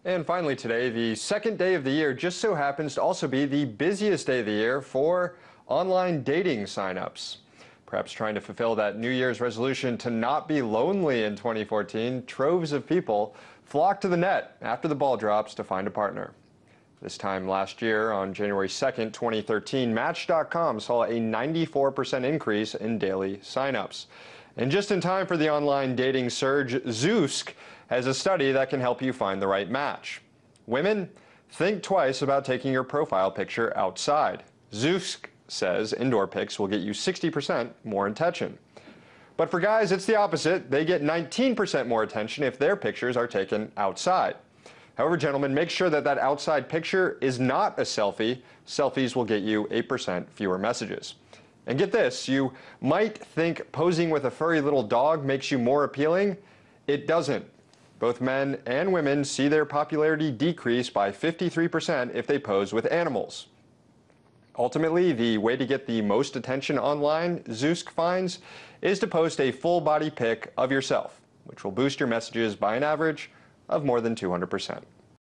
And finally today, the second day of the year just so happens to also be the busiest day of the year for online dating signups. Perhaps trying to fulfill that New Year's resolution to not be lonely in 2014, troves of people flock to the net after the ball drops to find a partner. This time last year, on January 2nd, 2013, Match.com saw a 94% increase in daily signups. And just in time for the online dating surge, Zoosk has a study that can help you find the right match. Women, think twice about taking your profile picture outside. Zoosk says indoor pics will get you 60% more attention. But for guys, it's the opposite. They get 19% more attention if their pictures are taken outside. However, gentlemen, make sure that that outside picture is not a selfie. Selfies will get you 8% fewer messages. And get this, you might think posing with a furry little dog makes you more appealing. It doesn't. Both men and women see their popularity decrease by 53% if they pose with animals. Ultimately, the way to get the most attention online, Zoosk finds, is to post a full body pic of yourself, which will boost your messages by an average of more than 200%.